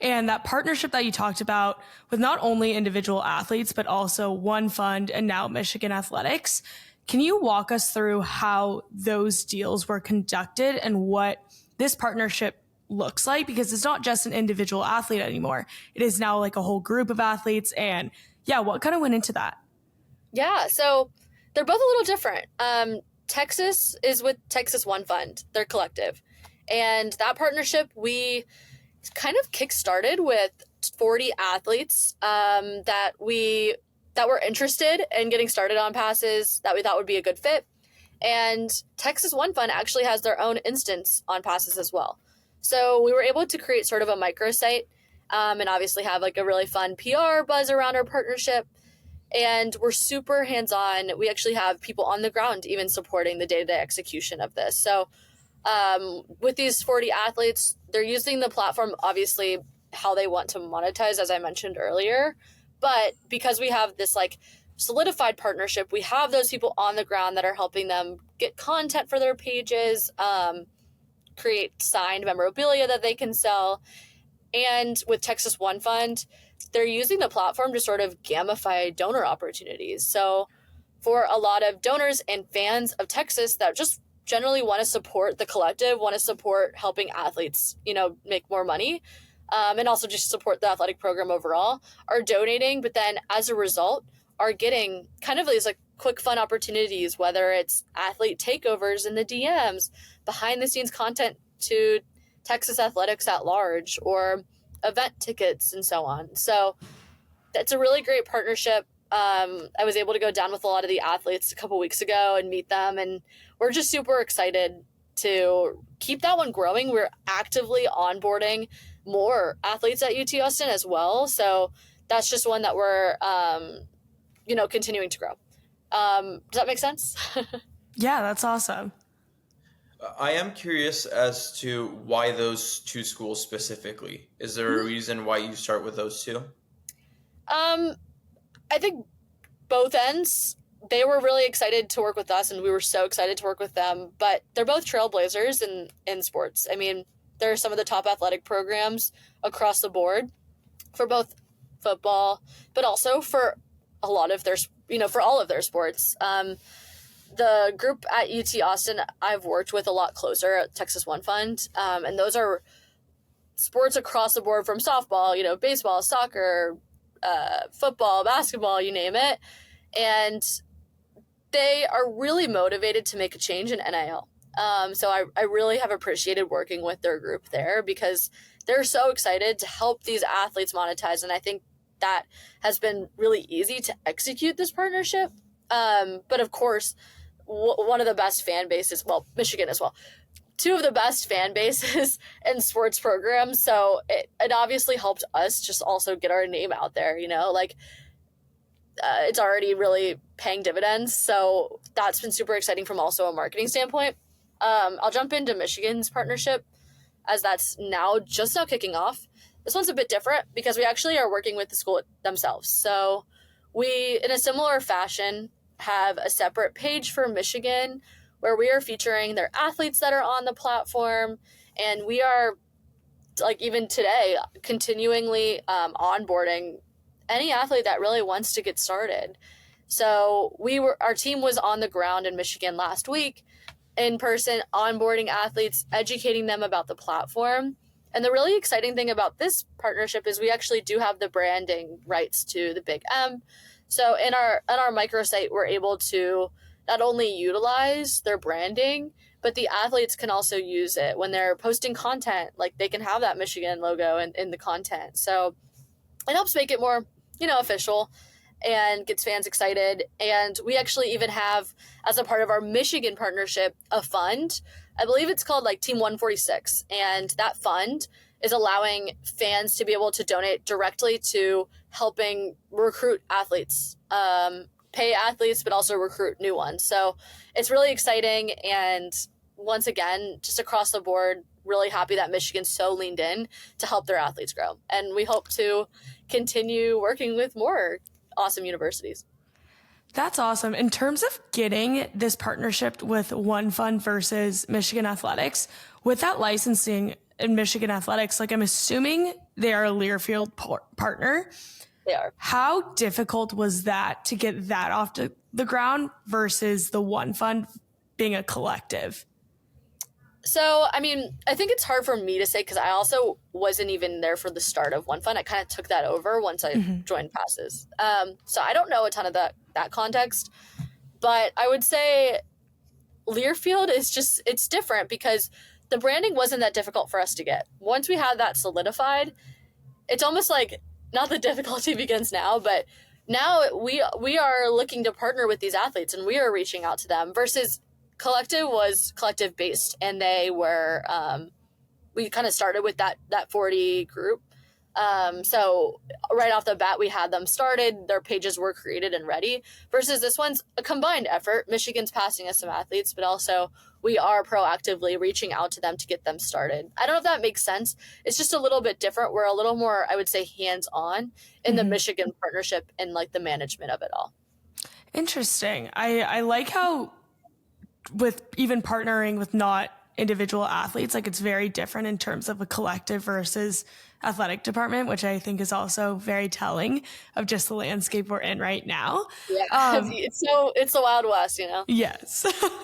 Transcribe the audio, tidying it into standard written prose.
and that partnership that you talked about with not only individual athletes, but also One Fund and now Michigan Athletics. Can you walk us through how those deals were conducted and what this partnership looks like? Because it's not just an individual athlete anymore. It is now like a whole group of athletes. And yeah, what kind of went into that? Yeah, so they're both a little different. Texas is with Texas One Fund, their collective. And that partnership, we kind of kickstarted with 40 athletes that were interested in getting started on passes that we thought would be a good fit. And Texas One Fund actually has their own instance on passes as well. So we were able to create sort of a microsite and obviously have like a really fun PR buzz around our partnership. And we're super hands-on. We actually have people on the ground even supporting the day-to-day execution of this. So with these 40 athletes, they're using the platform, obviously, how they want to monetize, as I mentioned earlier. But because we have this like solidified partnership, we have those people on the ground that are helping them get content for their pages, create signed memorabilia that they can sell. And with Texas One Fund, they're using the platform to sort of gamify donor opportunities. So for a lot of donors and fans of Texas that just generally want to support the collective, want to support helping athletes, make more money, and also just support the athletic program overall, are donating, but then as a result are getting kind of these like quick fun opportunities, whether it's athlete takeovers in the DMs, behind the scenes content to Texas athletics at large, or event tickets and so on. So that's a really great partnership. I was able to go down with a lot of the athletes a couple weeks ago and meet them, and we're just super excited to keep that one growing. We're actively onboarding more athletes at UT Austin as well. So that's just one that we're, continuing to grow. Does that make sense? Yeah, that's awesome. I am curious as to why those two schools specifically. Is there a reason why you start with those two? I think both ends. They were really excited to work with us, and we were so excited to work with them. But they're both trailblazers in sports. I mean, they're some of the top athletic programs across the board for both football, but also for a lot of their, for all of their sports. The group at UT Austin I've worked with a lot closer at Texas One Fund, and those are sports across the board from softball, baseball, soccer, football, basketball, you name it. And they are really motivated to make a change in NIL. So I really have appreciated working with their group there because they're so excited to help these athletes monetize. And I think that has been really easy to execute this partnership. But of course, one of the best fan bases, well, Michigan as well, two of the best fan bases in sports programs. So it obviously helped us just also get our name out there, it's already really paying dividends. So that's been super exciting from also a marketing standpoint. I'll jump into Michigan's partnership as that's just now kicking off. This one's a bit different because we actually are working with the school themselves. So we, in a similar fashion, have a separate page for Michigan where we are featuring their athletes that are on the platform. And we are, like even today, continually onboarding any athlete that really wants to get started. So our team was on the ground in Michigan last week, in person, onboarding athletes, educating them about the platform. And the really exciting thing about this partnership is we actually do have the branding rights to the Big M. So in our microsite, we're able to not only utilize their branding, but the athletes can also use it when they're posting content. Like they can have that Michigan logo in the content. So it helps make it more, official and gets fans excited. And we actually even have, as a part of our Michigan partnership, a fund. I believe it's called like Team 146. And that fund is allowing fans to be able to donate directly to helping recruit athletes, pay athletes, but also recruit new ones. So it's really exciting. And once again, just across the board, really happy that Michigan's so leaned in to help their athletes grow. And we hope to continue working with more awesome universities. That's awesome. In terms of getting this partnership with One Fund versus Michigan Athletics, with that licensing in Michigan Athletics, like I'm assuming they are a Learfield partner. They are. How difficult was that to get that off the ground versus the One Fund being a collective? So, I mean, I think it's hard for me to say because I also wasn't even there for the start of One Fund. I kind of took that over once I joined Passes. So I don't know a ton of that context, but I would say Learfield is it's different because the branding wasn't that difficult for us to get. Once we had that solidified, it's almost like not the difficulty begins now, but now we are looking to partner with these athletes and we are reaching out to them versus Collective was collective based and they were we kind of started with that 40 group. So right off the bat we had them started, their pages were created and ready versus this one's a combined effort. Michigan's passing us some athletes, but also we are proactively reaching out to them to get them started. I don't know if that makes sense. It's just a little bit different. We're a little more, I would say, hands-on in the Michigan partnership and like the management of it all. Interesting. I like how with even partnering with not individual athletes, like it's very different in terms of a collective versus athletic department, which I think is also very telling of just the landscape we're in right now. Yeah, it's the Wild West, you know? Yes.